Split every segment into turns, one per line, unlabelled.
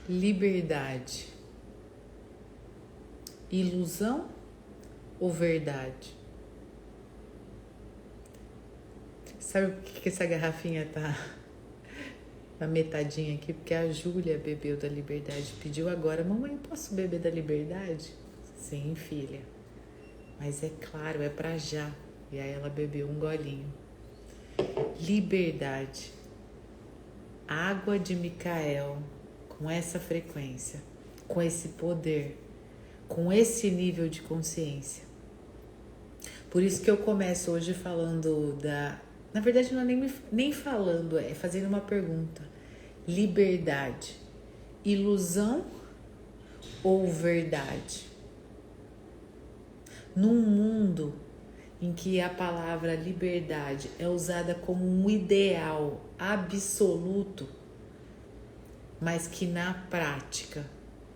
Liberdade, ilusão ou verdade? Sabe por que essa garrafinha tá na metadinha aqui? Porque a Júlia bebeu da liberdade, pediu agora: mamãe, posso beber da liberdade? Sim, filha, mas é claro, é pra já. E aí ela bebeu um golinho. Liberdade, água de Micael, com essa frequência, com esse poder, com esse nível de consciência. Por isso que eu começo hoje falando na verdade, não é nem falando, é fazendo uma pergunta. Liberdade, ilusão ou verdade? Num mundo em que a palavra liberdade é usada como um ideal absoluto, mas que na prática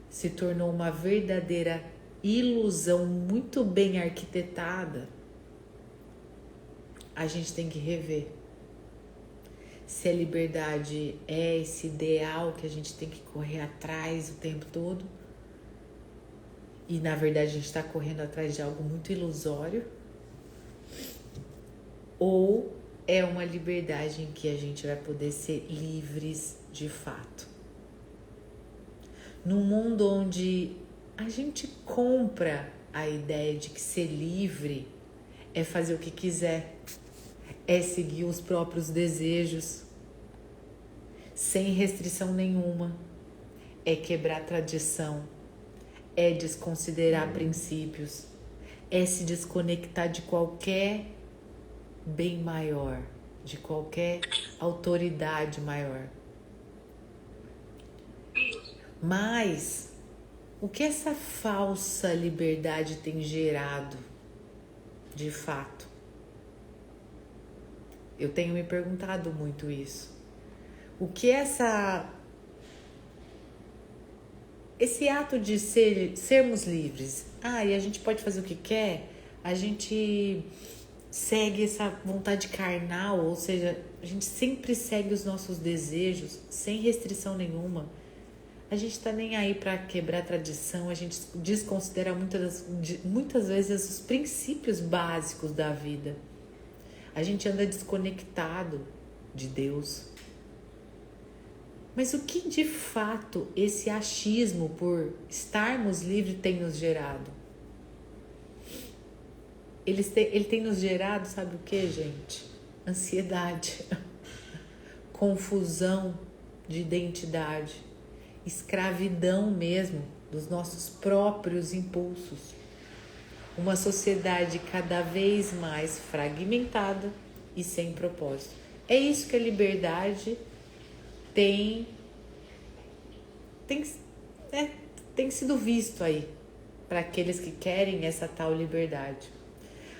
se tornou uma verdadeira ilusão muito bem arquitetada, a gente tem que rever se a liberdade é esse ideal que a gente tem que correr atrás o tempo todo e na verdade a gente está correndo atrás de algo muito ilusório, ou é uma liberdade em que a gente vai poder ser livres de fato. Num mundo onde a gente compra a ideia de que ser livre é fazer o que quiser, é seguir os próprios desejos, sem restrição nenhuma, é quebrar tradição, é desconsiderar princípios, é se desconectar de qualquer bem maior, de qualquer autoridade maior. Mas o que essa falsa liberdade tem gerado, de fato? Eu tenho me perguntado muito isso. O que esse ato de sermos livres, e a gente pode fazer o que quer, a gente segue essa vontade carnal, ou seja, a gente sempre segue os nossos desejos sem restrição nenhuma. A gente tá nem aí para quebrar tradição, a gente desconsidera muitas vezes os princípios básicos da vida. A gente anda desconectado de Deus. Mas o que de fato esse achismo por estarmos livres tem nos gerado? Ele tem nos gerado, sabe o que, gente? Ansiedade, confusão de identidade, escravidão mesmo dos nossos próprios impulsos. Uma sociedade cada vez mais fragmentada e sem propósito. É isso que a liberdade tem sido visto aí para aqueles que querem essa tal liberdade.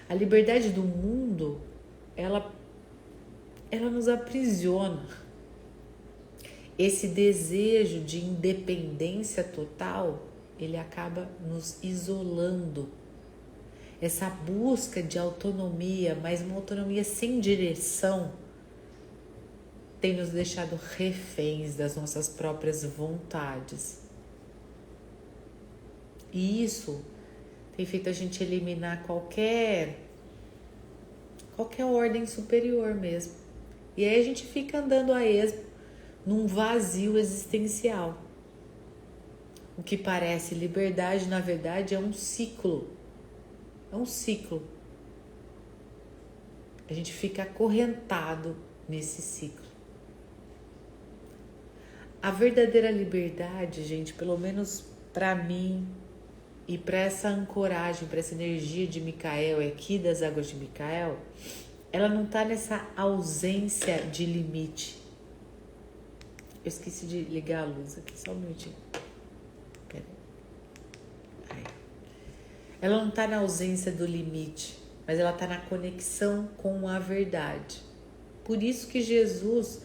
A liberdade do mundo, ela nos aprisiona. Esse desejo de independência total, ele acaba nos isolando. Essa busca de autonomia, mas uma autonomia sem direção, tem nos deixado reféns das nossas próprias vontades. E isso tem feito a gente eliminar qualquer ordem superior mesmo. E aí a gente fica andando a esmo num vazio existencial. O que parece liberdade, na verdade, é um ciclo. É um ciclo. A gente fica acorrentado nesse ciclo. A verdadeira liberdade, gente, pelo menos para mim e para essa ancoragem, para essa energia de Micael, aqui das águas de Micael, ela não está nessa ausência de limite. Eu esqueci de ligar a luz aqui, só um minutinho. Ela não está na ausência do limite, mas ela está na conexão com a verdade. Por isso que Jesus,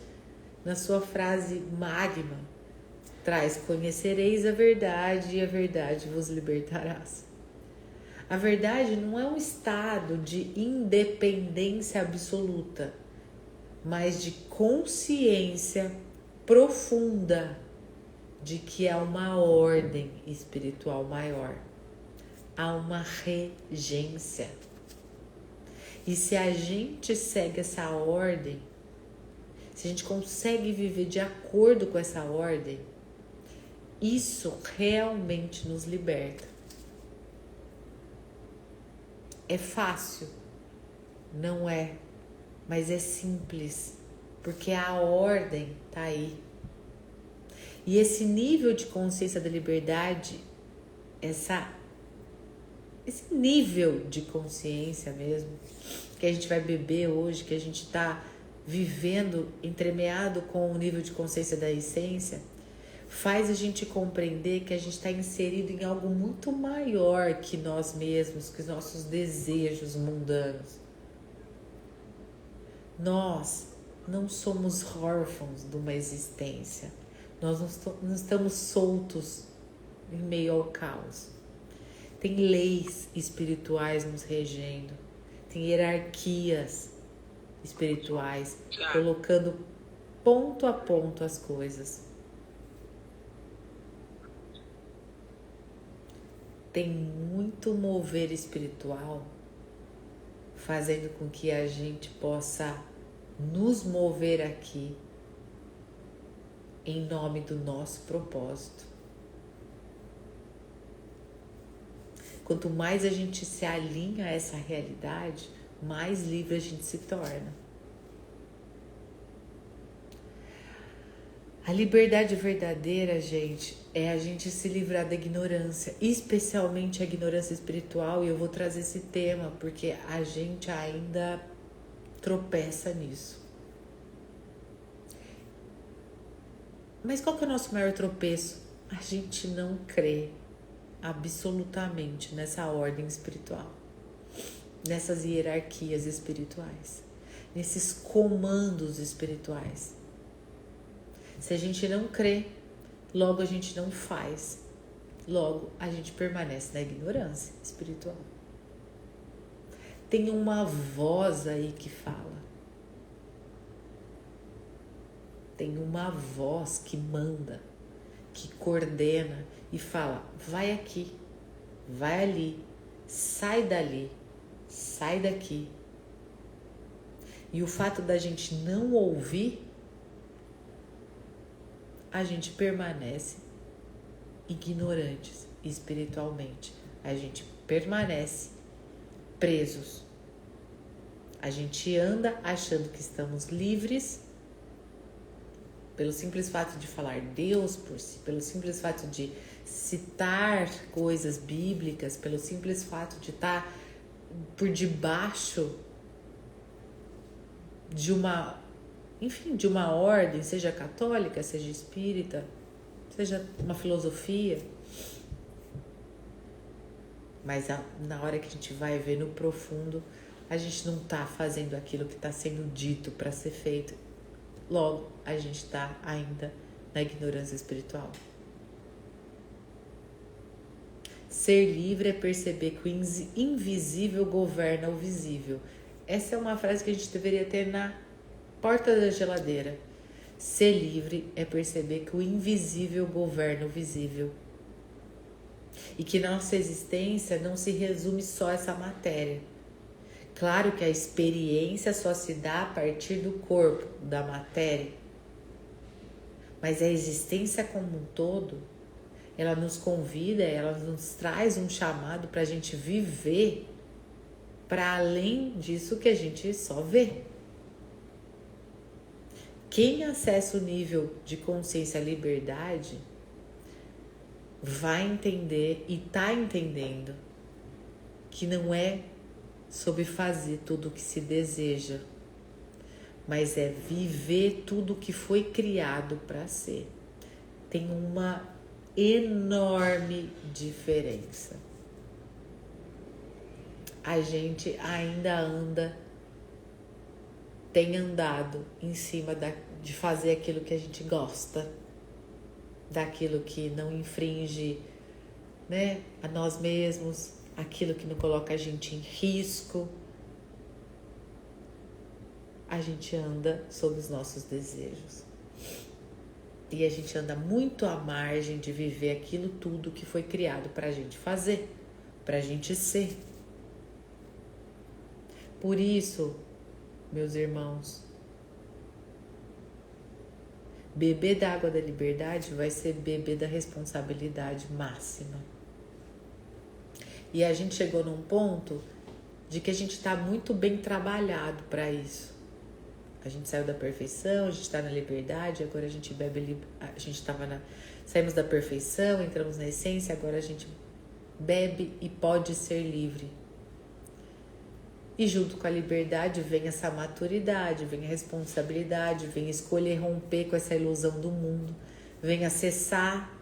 na sua frase magma, traz: conhecereis a verdade e a verdade vos libertarás. A verdade não é um estado de independência absoluta, mas de consciência profunda de que há uma ordem espiritual maior, há uma regência. E se a gente segue essa ordem, se a gente consegue viver de acordo com essa ordem, isso realmente nos liberta. É fácil? Não é, mas é simples, porque a ordem tá aí. E esse nível de consciência da liberdade, esse nível de consciência mesmo, que a gente vai beber hoje, que a gente está vivendo entremeado com o nível de consciência da essência, faz a gente compreender que a gente está inserido em algo muito maior que nós mesmos, que os nossos desejos mundanos. Nós não somos órfãos de uma existência. Nós não estamos soltos em meio ao caos. Tem leis espirituais nos regendo. Tem hierarquias espirituais colocando ponto a ponto as coisas. Tem muito mover espiritual fazendo com que a gente possa nos mover aqui em nome do nosso propósito. Quanto mais a gente se alinha a essa realidade, mais livre a gente se torna. A liberdade verdadeira, gente, é a gente se livrar da ignorância, especialmente a ignorância espiritual, e eu vou trazer esse tema porque a gente ainda tropeça nisso. Mas qual que é o nosso maior tropeço? A gente não crê absolutamente nessa ordem espiritual, nessas hierarquias espirituais, nesses comandos espirituais. Se a gente não crê, logo a gente não faz, logo a gente permanece na ignorância espiritual. Tem uma voz aí que fala. Tem uma voz que manda, que coordena e fala: vai aqui, vai ali, sai dali, sai daqui. E o fato da gente não ouvir, a gente permanece ignorantes espiritualmente. A gente permanece presos. A gente anda achando que estamos livres pelo simples fato de falar Deus por si, pelo simples fato de citar coisas bíblicas, pelo simples fato de estar por debaixo de uma ordem, seja católica, seja espírita, seja uma filosofia. Mas na hora que a gente vai ver no profundo, a gente não está fazendo aquilo que está sendo dito para ser feito. Logo, a gente está ainda na ignorância espiritual. Ser livre é perceber que o invisível governa o visível. Essa é uma frase que a gente deveria ter na porta da geladeira. Ser livre é perceber que o invisível governa o visível. E que nossa existência não se resume só a essa matéria. Claro que a experiência só se dá a partir do corpo, da matéria. Mas a existência como um todo, ela nos convida, ela nos traz um chamado para a gente viver para além disso que a gente só vê. Quem acessa o nível de consciência e liberdade vai entender e está entendendo que não é sobre fazer tudo o que se deseja, mas é viver tudo o que foi criado para ser. Tem uma enorme diferença. A gente ainda tem andado em cima de fazer aquilo que a gente gosta, daquilo que não infringe, né, a nós mesmos, aquilo que não coloca a gente em risco. A gente anda sob os nossos desejos. E a gente anda muito à margem de viver aquilo tudo que foi criado para a gente fazer, para a gente ser. Por isso, meus irmãos, beber da água da liberdade vai ser beber da responsabilidade máxima. E a gente chegou num ponto de que a gente está muito bem trabalhado para isso. A gente saiu da perfeição, a gente está na liberdade, agora a gente bebe, a gente estava saímos da perfeição, entramos na essência, agora a gente bebe e pode ser livre. E junto com a liberdade vem essa maturidade, vem a responsabilidade, vem escolher romper com essa ilusão do mundo, vem acessar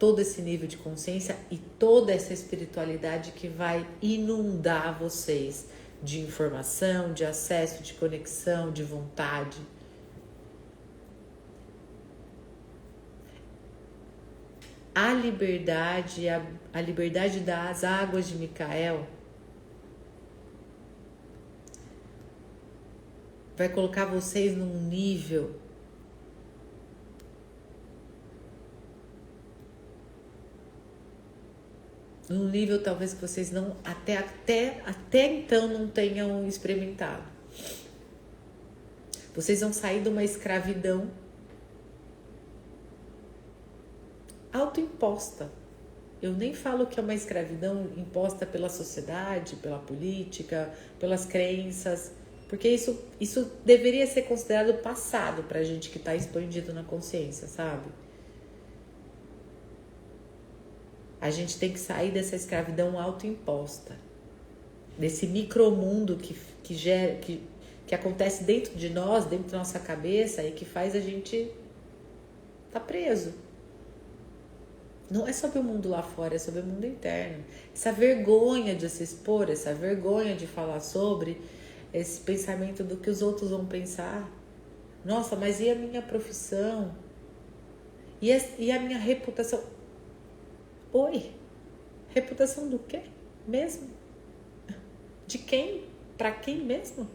todo esse nível de consciência e toda essa espiritualidade que vai inundar vocês de informação, de acesso, de conexão, de vontade. A liberdade das águas de Micael vai colocar vocês num nível talvez que vocês não até então não tenham experimentado. Vocês vão sair de uma escravidão autoimposta. Eu nem falo que é uma escravidão imposta pela sociedade, pela política, pelas crenças, porque isso deveria ser considerado passado pra gente que tá expandido na consciência, sabe? A gente tem que sair dessa escravidão autoimposta, desse micromundo que acontece dentro de nós, dentro da nossa cabeça e que faz a gente tá preso. Não é sobre o mundo lá fora, é sobre o mundo interno. Essa vergonha de se expor, essa vergonha de falar sobre, esse pensamento do que os outros vão pensar. Nossa, mas e a minha profissão? E a minha reputação? Oi, reputação do quê mesmo? De quem? Pra quem mesmo?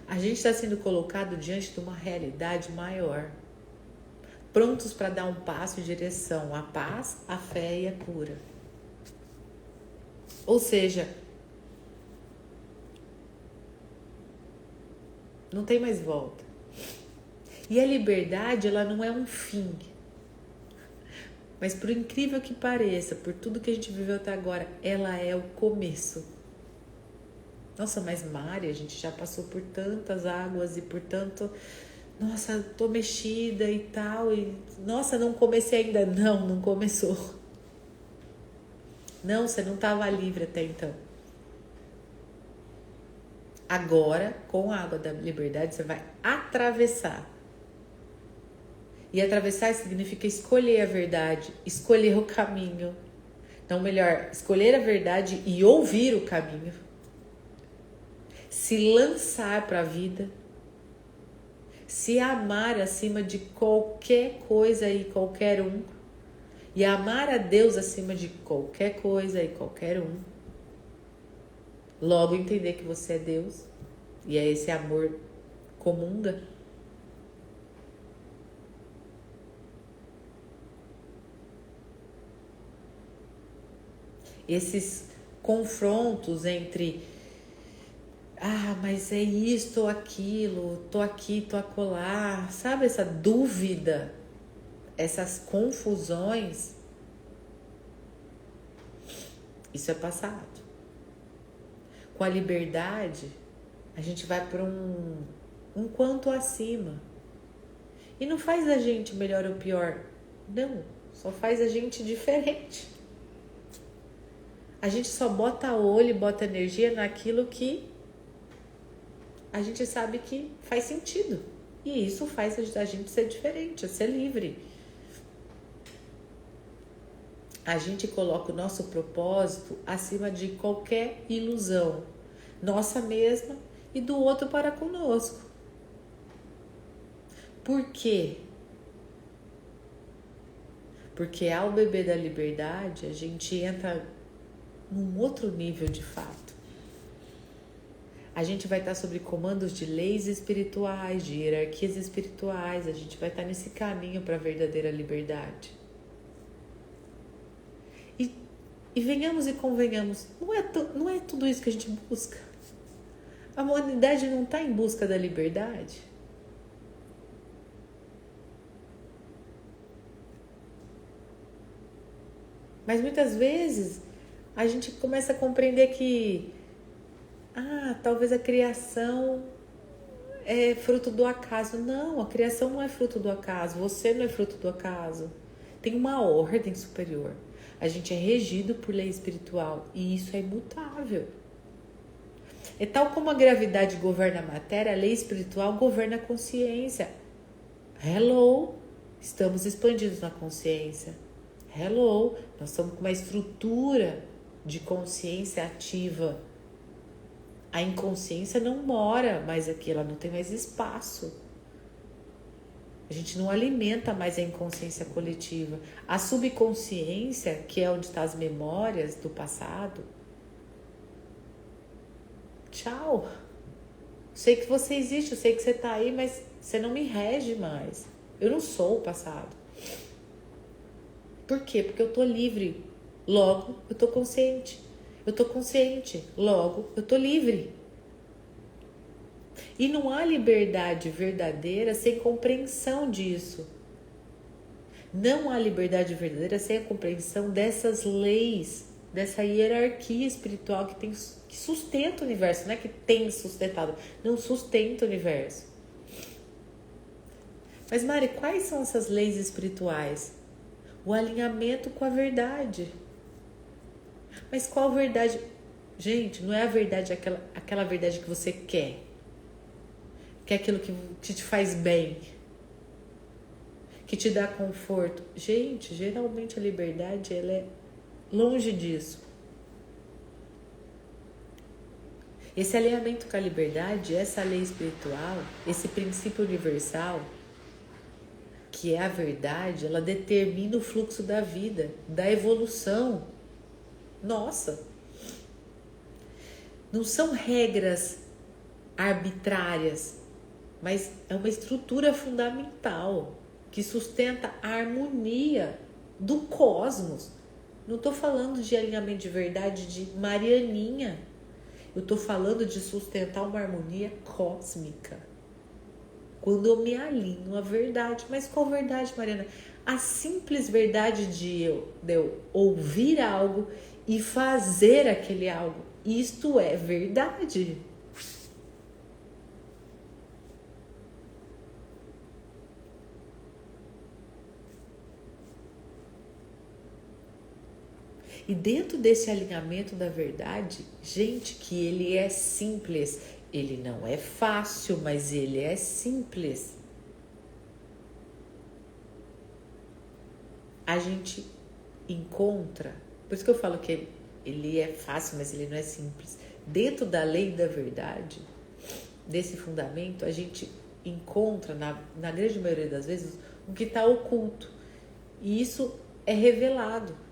A gente está sendo colocado diante de uma realidade maior, prontos para dar um passo em direção à paz, à fé e à cura. Ou seja, não tem mais volta. E a liberdade, ela não é um fim. Mas por incrível que pareça, por tudo que a gente viveu até agora, ela é o começo. Nossa, mas Mari, a gente já passou por tantas águas e por tanto... Nossa, tô mexida e tal. E nossa, não comecei ainda. Não começou. Não, você não estava livre até então. Agora, com a água da liberdade, você vai atravessar. E atravessar significa escolher a verdade, escolher o caminho. Então, melhor, escolher a verdade e ouvir o caminho. Se lançar para a vida. Se amar acima de qualquer coisa e qualquer um. E amar a Deus acima de qualquer coisa e qualquer um. Logo entender que você é Deus. E é esse amor comunga. Esses confrontos entre mas é isto ou aquilo, tô aqui, tô acolá, sabe, essa dúvida, essas confusões, isso é passado. Com a liberdade, a gente vai para um quanto acima. E não faz a gente melhor ou pior, não, só faz a gente diferente. A gente só bota olho, bota energia naquilo que a gente sabe que faz sentido. E isso faz a gente ser diferente, ser livre. A gente coloca o nosso propósito acima de qualquer ilusão, nossa mesma e do outro para conosco. Por quê? Porque ao beber da liberdade, a gente entra num outro nível de fato. A gente vai estar sob comandos de leis espirituais, de hierarquias espirituais. A gente vai estar nesse caminho para a verdadeira liberdade. E venhamos e convenhamos, não é tudo isso que a gente busca. A humanidade não está em busca da liberdade. Mas muitas vezes a gente começa a compreender que talvez a criação é fruto do acaso. Não, a criação não é fruto do acaso. Você não é fruto do acaso. Tem uma ordem superior. A gente é regido por lei espiritual e isso é imutável. É tal como a gravidade governa a matéria, a lei espiritual governa a consciência. Hello, estamos expandidos na consciência. Hello, nós estamos com uma estrutura de consciência ativa. A inconsciência não mora mais aqui, ela não tem mais espaço. A gente não alimenta mais a inconsciência coletiva. A subconsciência, que é onde estão as memórias do passado, tchau. Sei que você existe, eu sei que você está aí, mas você não me rege mais. Eu não sou o passado. Por quê? Porque eu estou livre. Logo, eu estou consciente. Eu estou consciente. Logo, eu estou livre. E não há liberdade verdadeira sem compreensão disso. Não há liberdade verdadeira sem a compreensão dessas leis, dessa hierarquia espiritual que sustenta o universo. Não é que tem sustentado, não sustenta o universo. Mas Mari, quais são essas leis espirituais? O alinhamento com a verdade. Mas qual verdade? Gente, não é a verdade aquela verdade que você quer. Que é aquilo que te faz bem, que te dá conforto. Gente, geralmente a liberdade ela é longe disso. Esse alinhamento com a liberdade, essa lei espiritual, esse princípio universal, que é a verdade, ela determina o fluxo da vida, da evolução. Nossa! Não são regras arbitrárias, mas é uma estrutura fundamental que sustenta a harmonia do cosmos. Não estou falando de alinhamento de verdade de Marianinha. Eu estou falando de sustentar uma harmonia cósmica. Quando eu me alinho à verdade. Mas qual verdade, Mariana? A simples verdade de eu ouvir algo e fazer aquele algo. Isto é verdade. E dentro desse alinhamento da verdade, gente, que ele é simples. Ele não é fácil, mas ele é simples. A gente encontra, por isso que eu falo que ele é fácil, mas ele não é simples. Dentro da lei da verdade, desse fundamento, a gente encontra, na grande maioria das vezes, o que está oculto. E isso é revelado.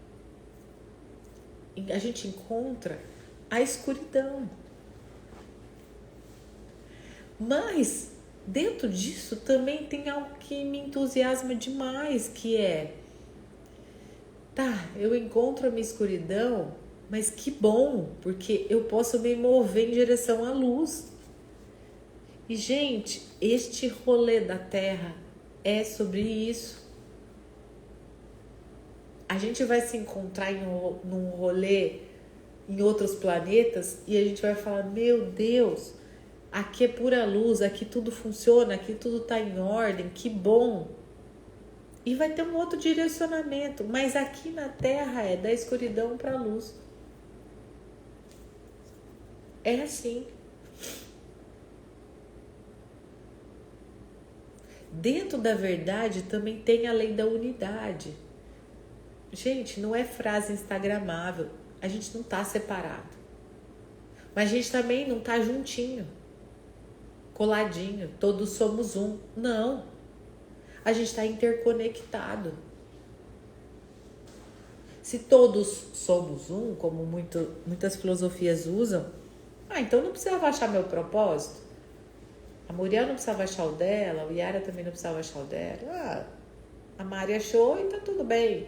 A gente encontra a escuridão. Mas dentro disso também tem algo que me entusiasma demais, que é eu encontro a minha escuridão, mas que bom, porque eu posso me mover em direção à luz. E gente, este rolê da Terra é sobre isso. A gente vai se encontrar num rolê em outros planetas e a gente vai falar, meu Deus, aqui é pura luz, aqui tudo funciona, aqui tudo tá em ordem, que bom. E vai ter um outro direcionamento, mas aqui na Terra é da escuridão para a luz. É assim. Dentro da verdade também tem a lei da unidade. Gente, não é frase instagramável. A gente não tá separado. Mas a gente também não tá juntinho, coladinho, todos somos um. Não. A gente está interconectado. Se todos somos um, como muitas filosofias usam, Ah, então não precisava achar meu propósito? A Muriel não precisava achar o dela, o Yara também não precisava achar o dela. Ah, a Mari achou e tá tudo bem.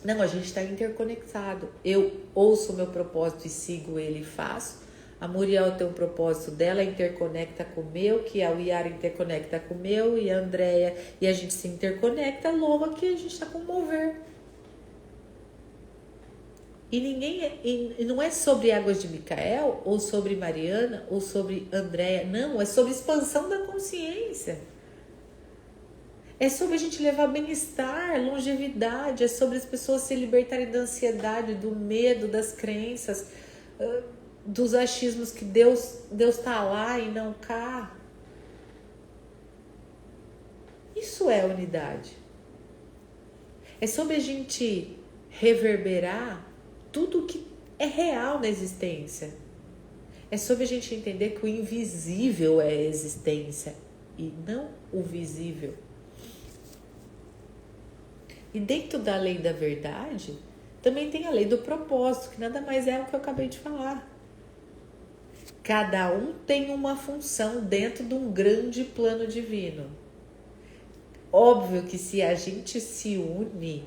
Não, a gente está interconectado. Eu ouço o meu propósito e sigo ele e faço. A Muriel tem um propósito dela, interconecta com o meu, que a Yara interconecta com o meu, e a Andrea, e a gente se interconecta, louva que a gente está com mover. E e não é sobre Águas de Micael, ou sobre Mariana, ou sobre Andrea, não, é sobre expansão da consciência. É sobre a gente levar bem-estar, longevidade, é sobre as pessoas se libertarem da ansiedade, do medo, das crenças, dos achismos que Deus tá lá e não cá. Isso é unidade. É sobre a gente reverberar tudo que é real na existência. É sobre a gente entender que o invisível é a existência e não o visível. E dentro da lei da verdade, também tem a lei do propósito, que nada mais é o que eu acabei de falar. Cada um tem uma função dentro de um grande plano divino. Óbvio que se a gente se une,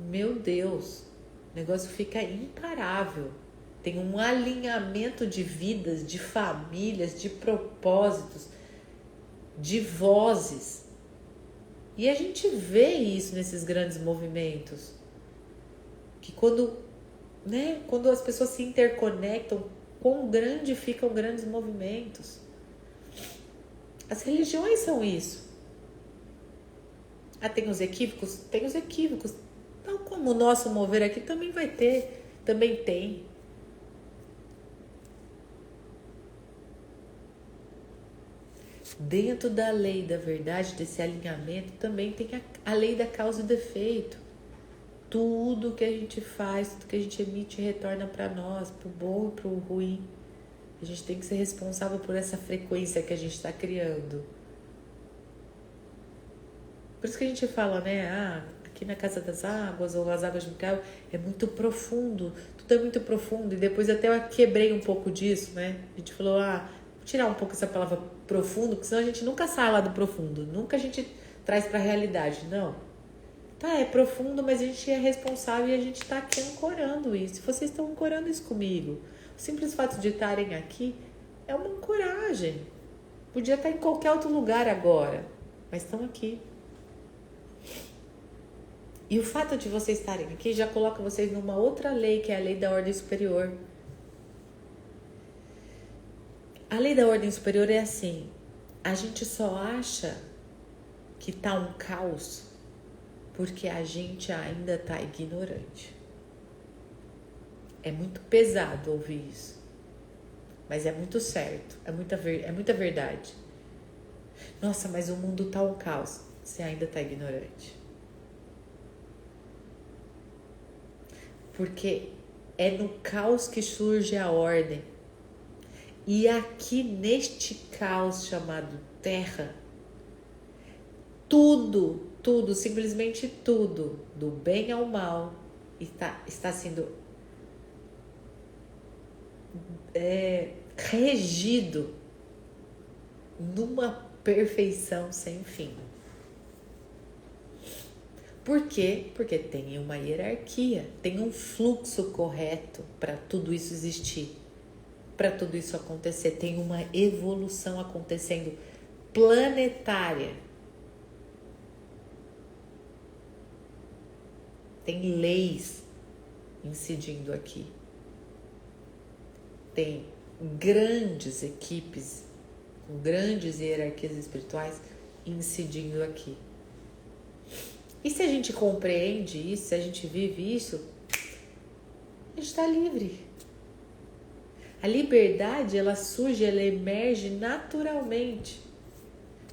meu Deus, o negócio fica imparável. Tem um alinhamento de vidas, de famílias, de propósitos, de vozes. E a gente vê isso nesses grandes movimentos. Que quando as pessoas se interconectam, quão grande ficam grandes movimentos. As religiões são isso. Ah, tem os equívocos? Tem os equívocos. Tal como o nosso mover aqui também vai ter, também tem. Dentro da lei da verdade, desse alinhamento, também tem a lei da causa e do efeito. Tudo que a gente faz, tudo que a gente emite retorna para nós, pro bom e pro ruim. A gente tem que ser responsável por essa frequência que a gente está criando. Por isso que a gente fala, né? Aqui na Casa das Águas, ou as Águas de Micael, é muito profundo. Tudo é muito profundo. E depois até eu quebrei um pouco disso, né? A gente falou, vou tirar um pouco essa palavra profundo, porque senão a gente nunca sai lá do profundo. Nunca a gente traz para a realidade, não. Tá, é profundo, mas a gente é responsável e a gente está aqui ancorando isso. Vocês estão ancorando isso comigo. O simples fato de estarem aqui é uma ancoragem. Podia estar em qualquer outro lugar agora, mas estão aqui. E o fato de vocês estarem aqui já coloca vocês numa outra lei, que é a lei da ordem superior. A lei da ordem superior é assim: a gente só acha que tá um caos porque a gente ainda tá ignorante. É muito pesado ouvir isso, mas é muito certo, é muita verdade. Nossa, mas o mundo tá um caos. Você ainda tá ignorante. Porque é no caos que surge a ordem. E aqui neste caos chamado Terra, tudo, simplesmente tudo, do bem ao mal, está sendo regido numa perfeição sem fim. Por quê? Porque tem uma hierarquia, tem um fluxo correto para tudo isso existir, para tudo isso acontecer. Tem uma evolução acontecendo planetária. Tem leis incidindo aqui. Tem grandes equipes, com grandes hierarquias espirituais incidindo aqui. E se a gente compreende isso, se a gente vive isso, a gente está livre. A liberdade, ela surge, ela emerge naturalmente.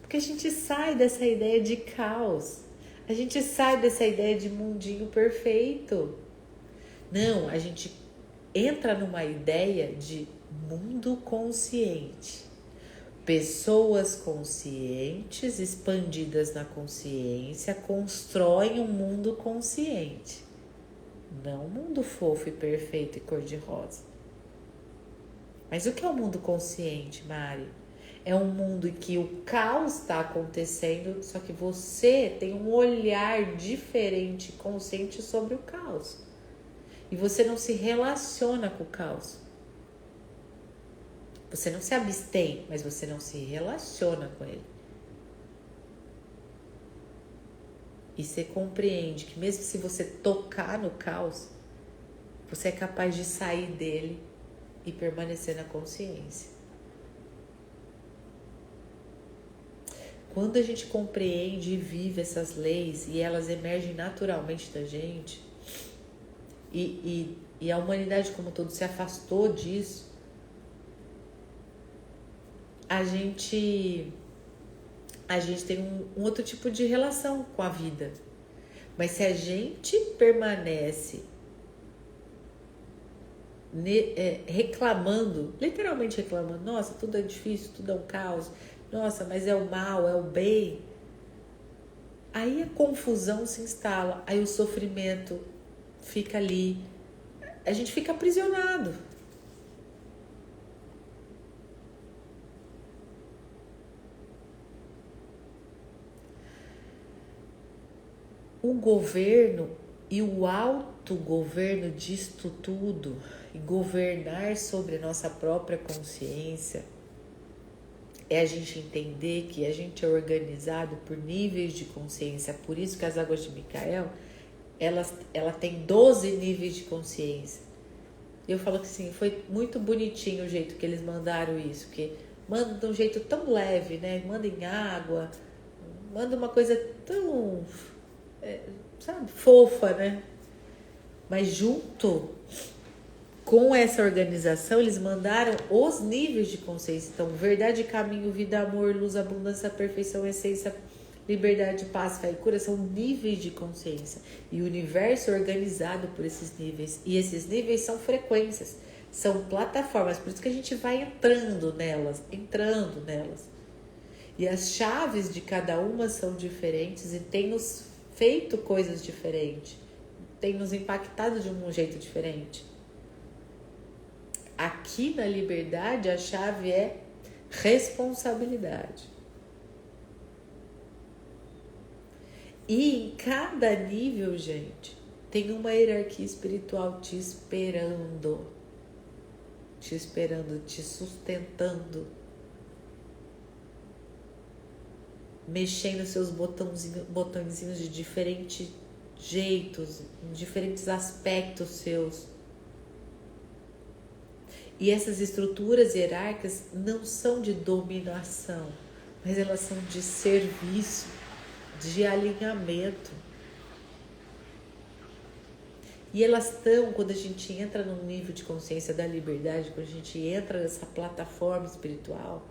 Porque a gente sai dessa ideia de caos. A gente sai dessa ideia de mundinho perfeito. Não, a gente entra numa ideia de mundo consciente. Pessoas conscientes, expandidas na consciência, constroem um mundo consciente. Não um mundo fofo e perfeito e cor-de-rosa. Mas o que é o mundo consciente, Mari? É um mundo em que o caos está acontecendo, só que você tem um olhar diferente, consciente sobre o caos. E você não se relaciona com o caos. Você não se abstém, mas você não se relaciona com ele. E você compreende que mesmo se você tocar no caos, você é capaz de sair dele e permanecer na consciência. Quando a gente compreende e vive essas leis e elas emergem naturalmente da gente, e a humanidade como um todo se afastou disso, a gente tem um outro tipo de relação com a vida. Mas se a gente permanece reclamando, literalmente reclamando, nossa, tudo é difícil, tudo é um caos, nossa, mas é o mal, é o bem, aí a confusão se instala, aí o sofrimento fica ali, a gente fica aprisionado. O governo e o autogoverno disto tudo, e governar sobre a nossa própria consciência, é a gente entender que a gente é organizado por níveis de consciência. Por isso que as águas de Micael, ela tem 12 níveis de consciência. Eu falo que sim, foi muito bonitinho o jeito que eles mandaram isso, que manda de um jeito tão leve, né? Manda em água, manda uma coisa tão, sabe, fofa, né? Mas junto com essa organização, eles mandaram os níveis de consciência. Então, verdade, caminho, vida, amor, luz, abundância, perfeição, essência, liberdade, paz, fé e cura são níveis de consciência. E o universo é organizado por esses níveis. E esses níveis são frequências, são plataformas. Por isso que a gente vai entrando nelas. E as chaves de cada uma são diferentes e tem nos feito coisas diferentes. Tem nos impactado de um jeito diferente. Aqui na liberdade, a chave é responsabilidade. E em cada nível, gente, tem uma hierarquia espiritual te esperando, te sustentando, mexendo seus botõezinhos de diferentes jeitos, em diferentes aspectos seus. E essas estruturas hierárquicas não são de dominação, mas elas são de serviço, de alinhamento. E elas estão, quando a gente entra num nível de consciência da liberdade, quando a gente entra nessa plataforma espiritual,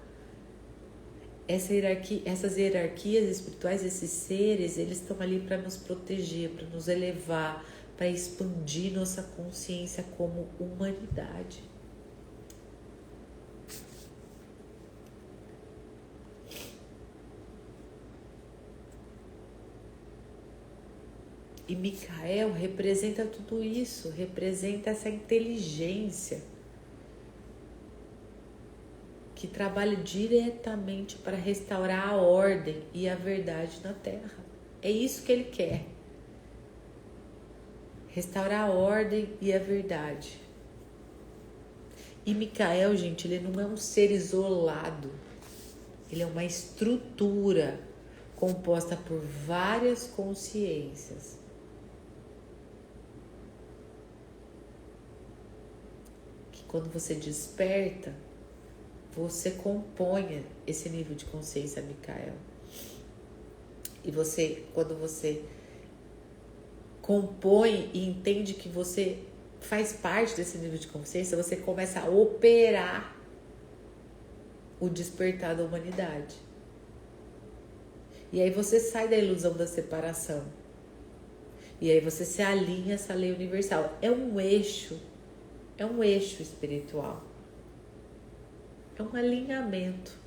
essas hierarquias espirituais, esses seres, eles estão ali para nos proteger, para nos elevar, para expandir nossa consciência como humanidade. E Micael representa tudo isso, representa essa inteligência que trabalha diretamente para restaurar a ordem e a verdade na Terra. É isso que ele quer. Restaurar a ordem e a verdade. E Micael, gente, ele não é um ser isolado. Ele é uma estrutura composta por várias consciências. Quando você desperta, você compõe esse nível de consciência, Micael. E quando você compõe e entende que você faz parte desse nível de consciência, você começa a operar o despertar da humanidade. E aí você sai da ilusão da separação. E aí você se alinha a essa lei universal. É um eixo espiritual. É um alinhamento.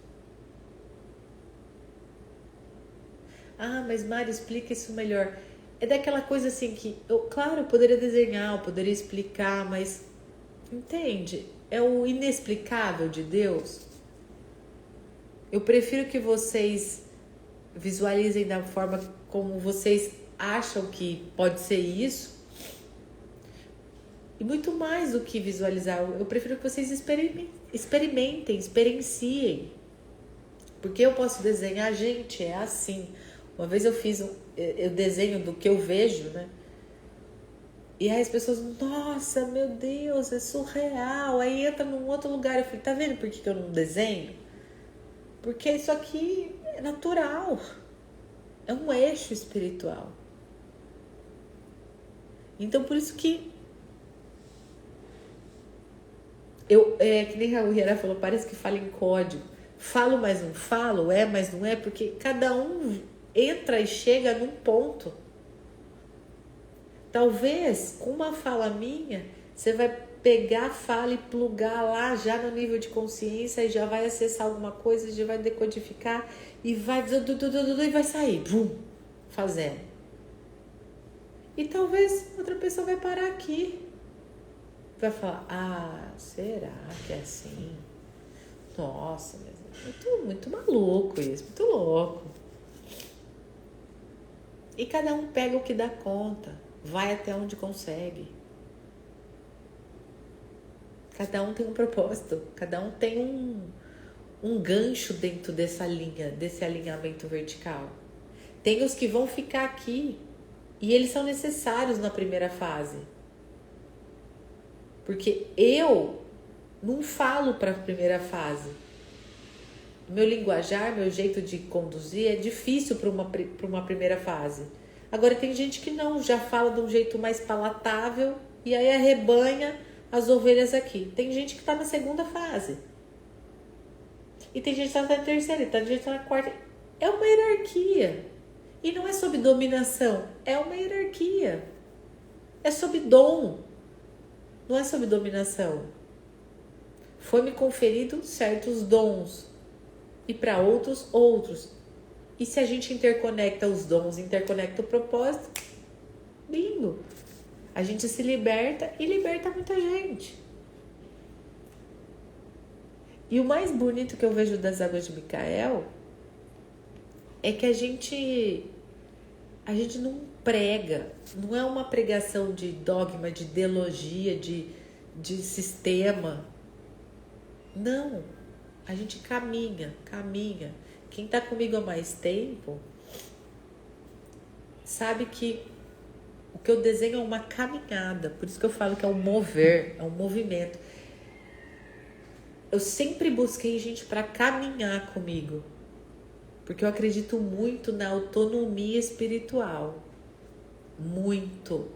Ah, mas Mari, explica isso melhor. É daquela coisa assim que, claro, eu poderia desenhar, eu poderia explicar, mas, entende? É o inexplicável de Deus. Eu prefiro que vocês visualizem da forma como vocês acham que pode ser isso. E muito mais do que visualizar, eu prefiro que vocês experimentem, experienciem. Porque eu posso desenhar, gente, é assim. Uma vez eu desenho do que eu vejo, né? E aí as pessoas, nossa, meu Deus, é surreal. Aí entra num outro lugar, eu falei, tá vendo por que eu não desenho? Porque isso aqui é natural. É um eixo espiritual. Então, por isso que que nem Raul Hierá falou, parece que fala em código. Falo, mas não falo, mas não é, porque cada um entra e chega num ponto. Talvez, com uma fala minha, você vai pegar a fala e plugar lá já no nível de consciência e já vai acessar alguma coisa, já vai decodificar e vai sair, bum, fazendo. E talvez outra pessoa vai parar aqui. Vai falar, será que é assim? Nossa, muito maluco isso, muito louco. E cada um pega o que dá conta, vai até onde consegue. Cada um tem um propósito, cada um tem um gancho dentro dessa linha, desse alinhamento vertical. Tem os que vão ficar aqui e eles são necessários na primeira fase. Porque eu não falo para a primeira fase. Meu linguajar, meu jeito de conduzir é difícil para uma primeira fase. Agora tem gente que não, já fala de um jeito mais palatável e aí arrebanha as ovelhas aqui. Tem gente que está na segunda fase. E tem gente que está na terceira, e tem gente que está na quarta. É uma hierarquia. E não é sob dominação, é uma hierarquia. É sob dom. Não é sob dominação. Foi-me conferido certos dons. E para outros. E se a gente interconecta os dons, interconecta o propósito, lindo. A gente se liberta e liberta muita gente. E o mais bonito que eu vejo das águas de Micael é que a gente não prega, não é uma pregação de dogma, de ideologia, de sistema. Não, a gente caminha. Quem está comigo há mais tempo sabe que o que eu desenho é uma caminhada, por isso que eu falo que é um mover, é um movimento. Eu sempre busquei gente para caminhar comigo, porque eu acredito muito na autonomia espiritual. Muito.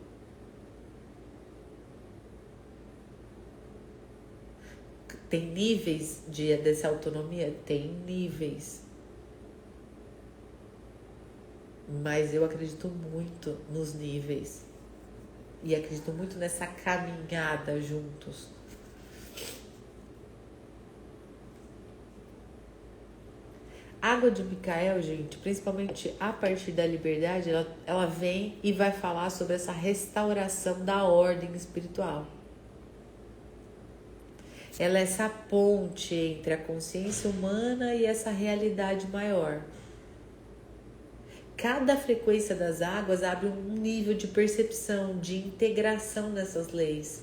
Tem níveis dessa autonomia? Tem níveis. Mas eu acredito muito nos níveis. E acredito muito nessa caminhada juntos. Água de Micael, gente, principalmente a partir da liberdade, ela vem e vai falar sobre essa restauração da ordem espiritual. Ela é essa ponte entre a consciência humana e essa realidade maior. Cada frequência das águas abre um nível de percepção, de integração dessas leis.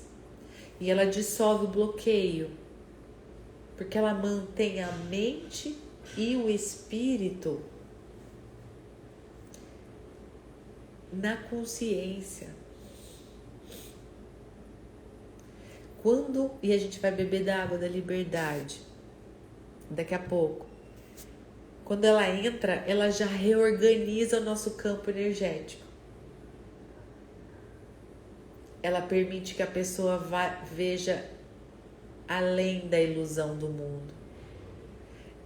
E ela dissolve o bloqueio, porque ela mantém a mente e o espírito na consciência. E a gente vai beber da água da liberdade daqui a pouco. Quando ela entra, ela já reorganiza o nosso campo energético. Ela permite que a pessoa veja além da ilusão do mundo.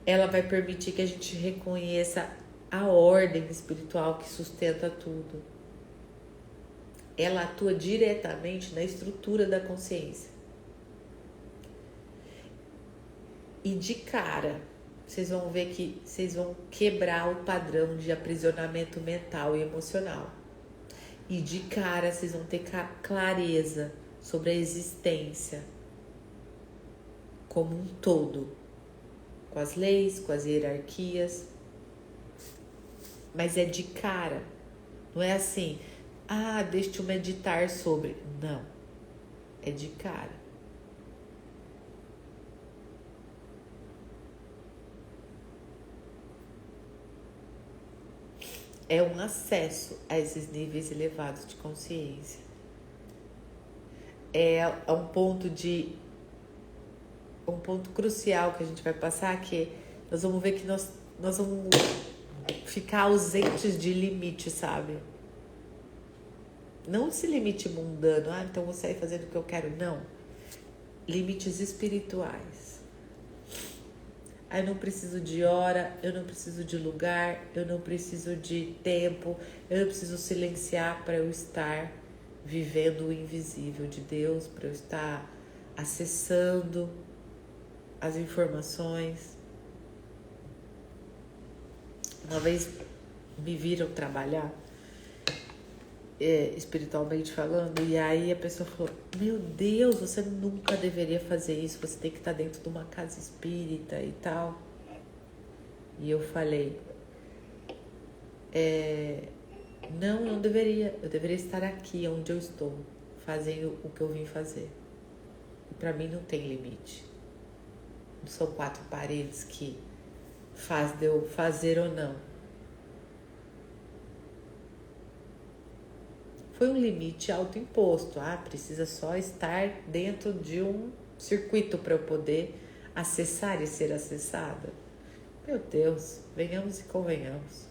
Ela vai permitir que a gente reconheça a ordem espiritual que sustenta tudo. Ela atua diretamente na estrutura da consciência. E de cara, vocês vão ver que vocês vão quebrar o padrão de aprisionamento mental e emocional. E de cara vocês vão ter clareza sobre a existência como um todo, com as leis, com as hierarquias. Mas é de cara, não é assim, deixa eu meditar sobre. Não, é de cara. É um acesso a esses níveis elevados de consciência. É um ponto crucial que a gente vai passar, que nós vamos ver que nós vamos ficar ausentes de limite, sabe? Não esse limite mundano, então vou sair fazendo o que eu quero, não. Limites espirituais. Eu não preciso de hora, eu não preciso de lugar, eu não preciso de tempo, eu não preciso silenciar para eu estar vivendo o invisível de Deus, para eu estar acessando as informações. Uma vez me viram trabalhar, espiritualmente falando, e aí a pessoa falou: meu Deus, você nunca deveria fazer isso, você tem que estar dentro de uma casa espírita e tal. E eu falei: não deveria, eu deveria estar aqui onde eu estou, fazendo o que eu vim fazer. E pra mim não tem limite. Não são 4 paredes que faz de eu fazer ou não. Foi um limite autoimposto. Precisa só estar dentro de um circuito para eu poder acessar e ser acessada. Meu Deus, venhamos e convenhamos.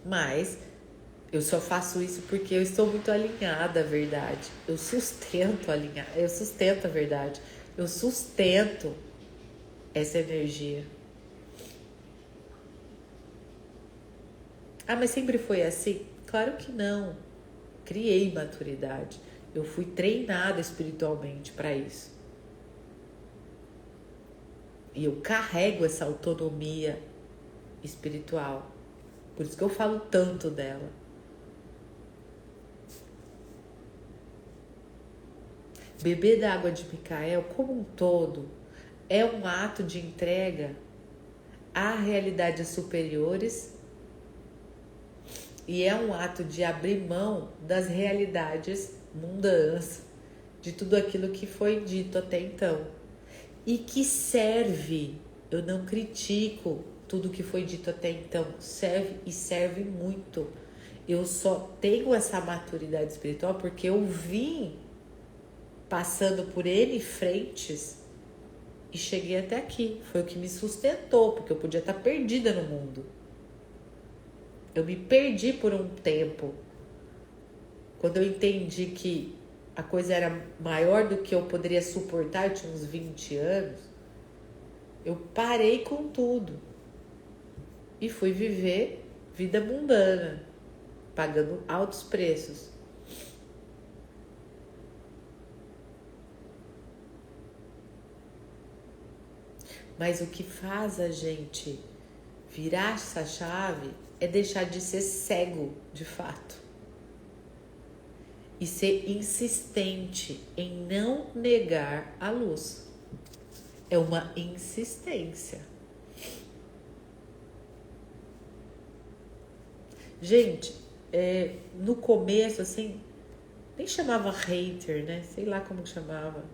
Mas eu só faço isso porque eu estou muito alinhada à verdade. Eu sustento a verdade. Eu sustento essa energia. Mas sempre foi assim? Claro que não. Criei maturidade. Eu fui treinada espiritualmente para isso. E eu carrego essa autonomia espiritual. Por isso que eu falo tanto dela. Beber da água de Micael, como um todo, é um ato de entrega a realidades superiores e é um ato de abrir mão das realidades mundanas, de tudo aquilo que foi dito até então. E que serve, eu não critico tudo que foi dito até então, serve e serve muito. Eu só tenho essa maturidade espiritual porque eu vim passando por N frentes e cheguei até aqui. Foi o que me sustentou, porque eu podia estar perdida no mundo. Eu me perdi por um tempo. Quando eu entendi que a coisa era maior do que eu poderia suportar, eu tinha uns 20 anos, eu parei com tudo e fui viver vida mundana, pagando altos preços. Mas o que faz a gente virar essa chave é deixar de ser cego, de fato. E ser insistente em não negar a luz. É uma insistência. Gente, no começo, assim, nem chamava hater, né? Sei lá como chamava.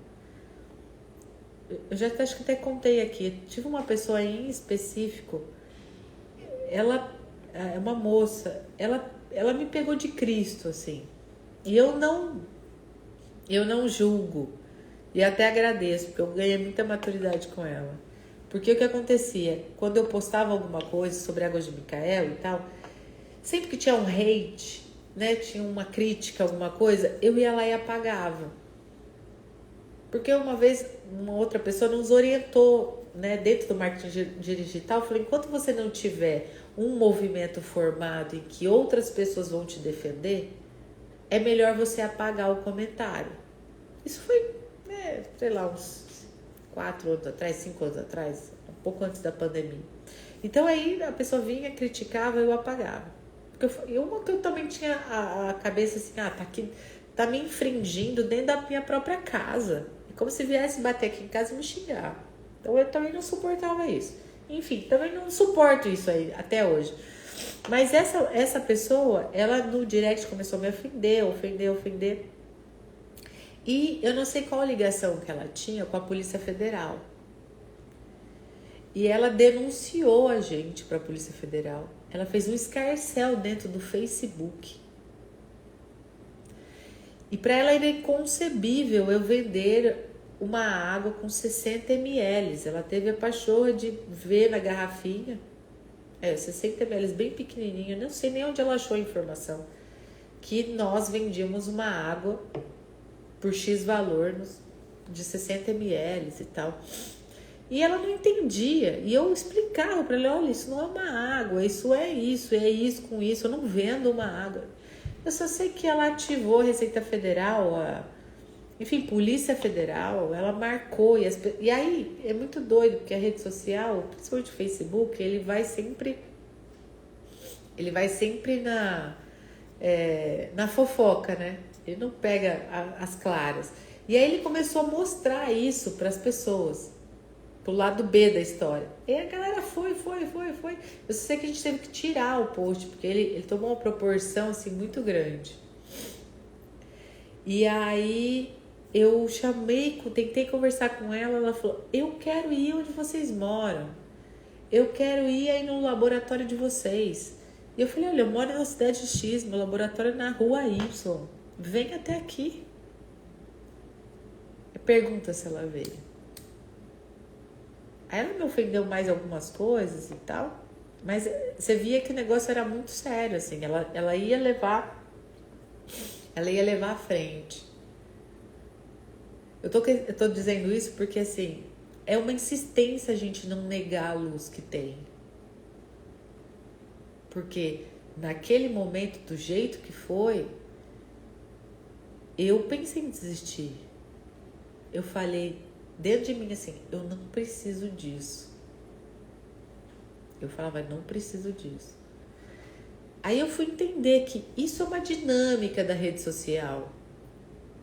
Eu já acho que até contei aqui. Tive uma pessoa em específico, ela é uma moça, ela me pegou de Cristo, assim. E eu não julgo. E até agradeço, porque eu ganhei muita maturidade com ela. Porque o que acontecia? Quando eu postava alguma coisa sobre Águas de Micael e tal, sempre que tinha um hate, né, tinha uma crítica, alguma coisa, eu ia lá e apagava. Porque uma vez uma outra pessoa nos orientou, né, dentro do marketing digital, falou: enquanto você não tiver um movimento formado em que outras pessoas vão te defender, é melhor você apagar o comentário. Isso foi, sei lá, uns 4 anos atrás, 5 anos atrás, um pouco antes da pandemia. Então aí a pessoa vinha, criticava, eu apagava. Uma que eu também tinha a cabeça assim, tá aqui, tá me infringindo dentro da minha própria casa. É como se viesse bater aqui em casa e me xingar. Então eu também não suportava isso. Enfim, também não suporto isso aí até hoje. Mas essa pessoa, ela no direct começou a me ofender. E eu não sei qual a ligação que ela tinha com a Polícia Federal. E ela denunciou a gente para a Polícia Federal. Ela fez um escarcéu dentro do Facebook. E para ela era inconcebível eu vender uma água com 60 ml. Ela teve a pachorra de ver na garrafinha. 60 ml, bem pequenininho. Não sei nem onde ela achou a informação. Que nós vendíamos uma água por X valor de 60 ml e tal. E ela não entendia. E eu explicava para ela, olha, isso não é uma água, isso é isso com isso. Eu não vendo uma água. Eu só sei que ela ativou a Receita Federal, Polícia Federal, ela marcou. E aí é muito doido, porque a rede social, principalmente o Facebook, ele vai sempre na fofoca, né? Ele não pega as claras. E aí ele começou a mostrar isso para as pessoas, pro lado B da história. E a galera foi. Eu sei que a gente teve que tirar o post, porque ele tomou uma proporção assim muito grande. E aí eu tentei conversar com ela, ela falou, eu quero ir onde vocês moram. Eu quero ir aí no laboratório de vocês. E eu falei, olha, eu moro na cidade X, meu laboratório é na rua Y. Vem até aqui. Pergunta se ela veio. Aí ela me ofendeu mais algumas coisas e tal. Mas você via que o negócio era muito sério, assim. Ela ia levar à frente. Eu tô dizendo isso porque, assim, é uma insistência a gente não negar a luz que tem. Porque naquele momento, do jeito que foi, eu pensei em desistir. Eu falei dentro de mim assim, eu não preciso disso. Eu falava, não preciso disso. Aí eu fui entender que isso é uma dinâmica da rede social.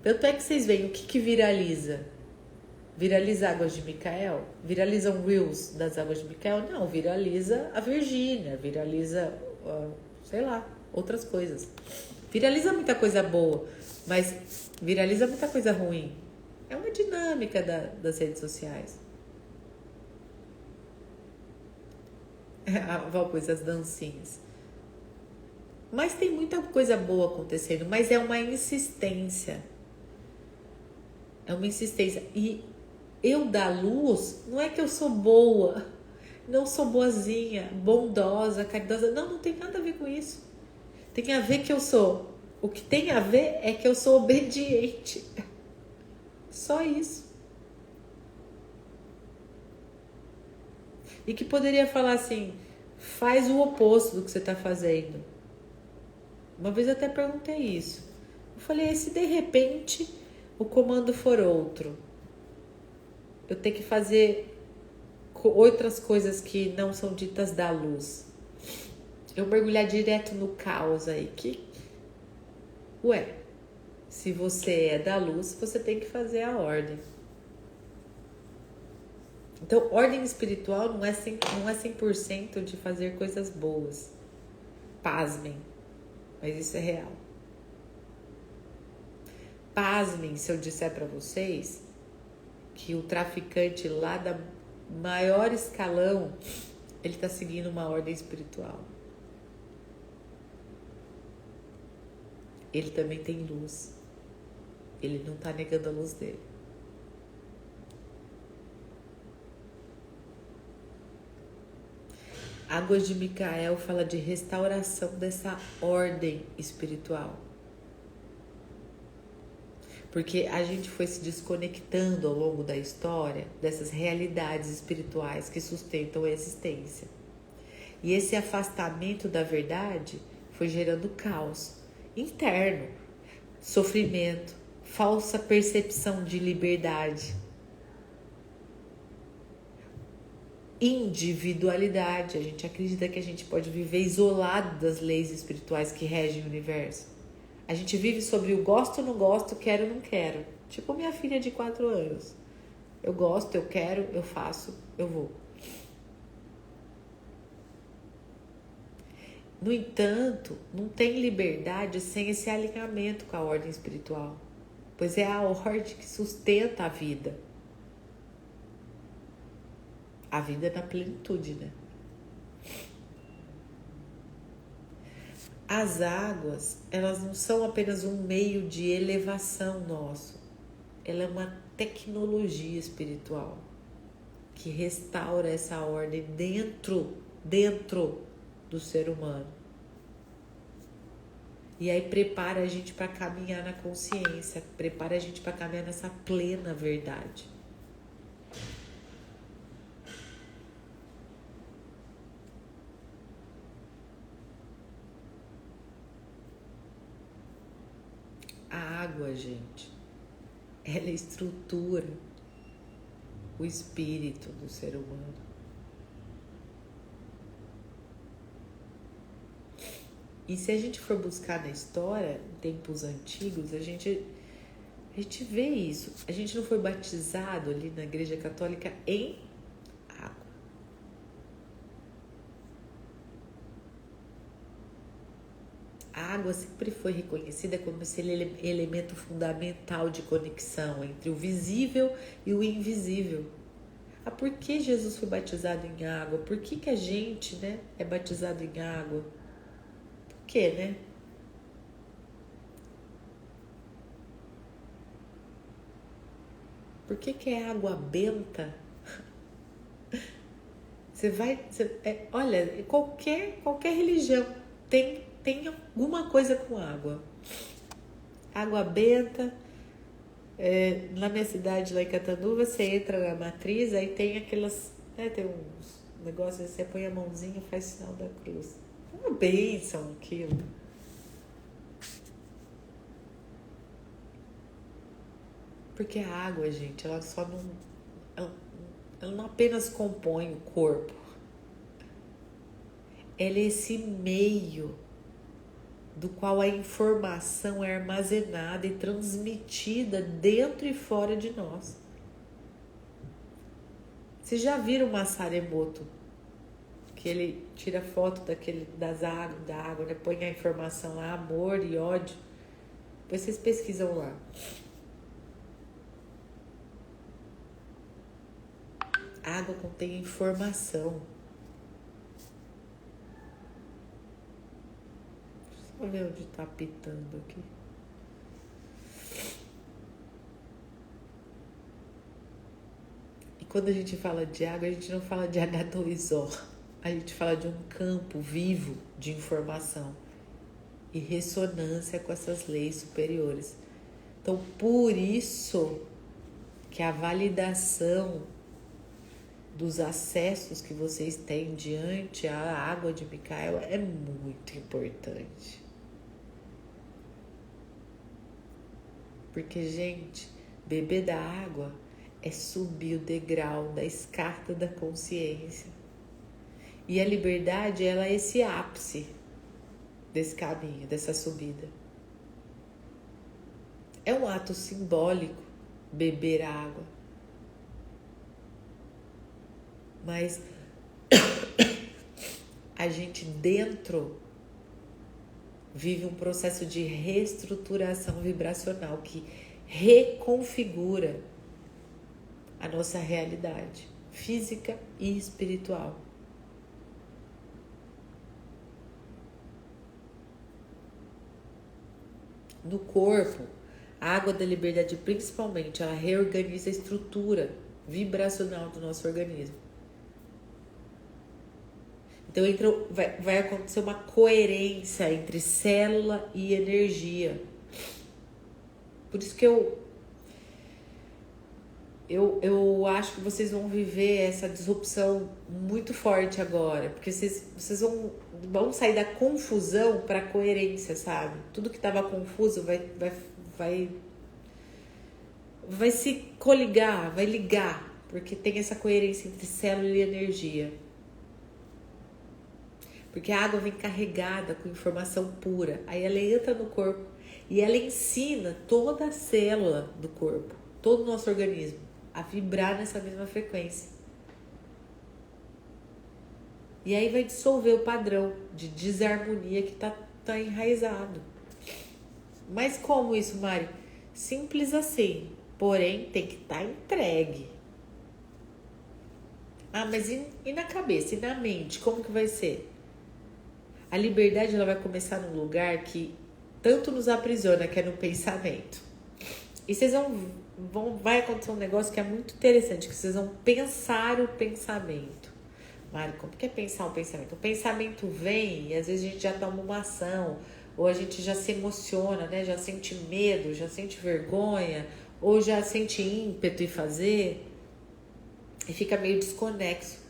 Tanto é que vocês veem o que viraliza. Viraliza Águas de Micael? Viralizam Reels das Águas de Micael? Não, viraliza a Virgínia, viraliza, sei lá, outras coisas. Viraliza muita coisa boa, mas viraliza muita coisa ruim. É uma dinâmica das redes sociais. A Val pôs as dancinhas. Mas tem muita coisa boa acontecendo, mas é uma insistência. É uma insistência. E eu dar luz, não é que eu sou boa, não sou boazinha, bondosa, caridosa. Não tem nada a ver com isso. Tem a ver que eu sou. O que tem a ver é que eu sou obediente. Só isso. E que poderia falar assim, faz o oposto do que você está fazendo. Uma vez eu até perguntei isso. Eu falei, e se de repente o comando for outro? Eu tenho que fazer outras coisas que não são ditas da luz. Eu mergulhar direto no caos aí. Se você é da luz, você tem que fazer a ordem. Então, ordem espiritual não é 100% de fazer coisas boas. Pasmem, mas isso é real. Pasmem se eu disser para vocês que o traficante lá da maior escalão, ele está seguindo uma ordem espiritual. Ele também tem luz. Ele não está negando a luz dele. Águas de Micael fala de restauração dessa ordem espiritual. Porque a gente foi se desconectando ao longo da história dessas realidades espirituais que sustentam a existência. E esse afastamento da verdade foi gerando caos interno, sofrimento, falsa percepção de liberdade. individualidade. A gente acredita que a gente pode viver isolado das leis espirituais que regem o universo. A gente vive sobre o gosto, não gosto, quero, não quero. Tipo minha filha de 4 anos. Eu gosto, eu quero, eu faço, eu vou. No entanto, não tem liberdade sem esse alinhamento com a ordem espiritual, pois é a ordem que sustenta a vida. A vida na plenitude, né? As águas, elas não são apenas um meio de elevação nosso. Ela é uma tecnologia espiritual que restaura essa ordem dentro do ser humano. E aí prepara a gente para caminhar na consciência, prepara a gente para caminhar nessa plena verdade. A água, gente, ela estrutura o espírito do ser humano. E se a gente for buscar na história, em tempos antigos, a gente vê isso. A gente não foi batizado ali na Igreja Católica em água. A água sempre foi reconhecida como esse elemento fundamental de conexão entre o visível e o invisível. Ah, por que Jesus foi batizado em água? Por que a gente, né, é batizado em água? Por quê, né? Por que é água benta? Olha, qualquer religião tem alguma coisa com água. Água benta. Na minha cidade, lá em Catanduva, você entra na matriz, aí tem aquelas, né, tem uns negócios, você põe a mãozinha e faz sinal da cruz. É uma bênção aquilo. Porque a água, gente, ela só não... Ela não apenas compõe o corpo. Ela é esse meio do qual a informação é armazenada e transmitida dentro e fora de nós. Vocês já viram o Masaru Emoto? Que ele tira foto da água, né? Põe a informação lá, amor e ódio. Depois vocês pesquisam lá. A água contém informação. Deixa eu ver onde está apitando aqui. E quando a gente fala de água, a gente não fala de H2O. A gente fala de um campo vivo de informação e ressonância com essas leis superiores. Então, por isso que a validação dos acessos que vocês têm diante à água de Micaela é muito importante. Porque, gente, beber da água é subir o degrau da escada da consciência. E a liberdade, ela é esse ápice desse caminho, dessa subida. É um ato simbólico beber a água. Mas a gente dentro vive um processo de reestruturação vibracional que reconfigura a nossa realidade física e espiritual. No corpo, a água da liberdade, principalmente, ela reorganiza a estrutura vibracional do nosso organismo. Então vai acontecer uma coerência entre célula e energia. Por isso que eu acho que vocês vão viver essa disrupção muito forte agora. Porque vocês vão sair da confusão para a coerência, sabe? Tudo que estava confuso vai se coligar, vai ligar porque tem essa coerência entre célula e energia. Porque a água vem carregada com informação pura. Aí ela entra no corpo e ela ensina toda a célula do corpo, todo o nosso organismo, a vibrar nessa mesma frequência. E aí vai dissolver o padrão de desarmonia que tá enraizado. Mas como isso, Mari? Simples assim. Porém, tem que estar entregue. Ah, mas e na cabeça? E na mente? Como que vai ser? A liberdade ela vai começar num lugar que tanto nos aprisiona, que é no pensamento. E vocês vai acontecer um negócio que é muito interessante, que vocês vão pensar o pensamento. Mário, como que é pensar o pensamento? O pensamento vem e às vezes a gente já toma uma ação, ou a gente já se emociona, né? Já sente medo, já sente vergonha, ou já sente ímpeto em fazer e fica meio desconexo.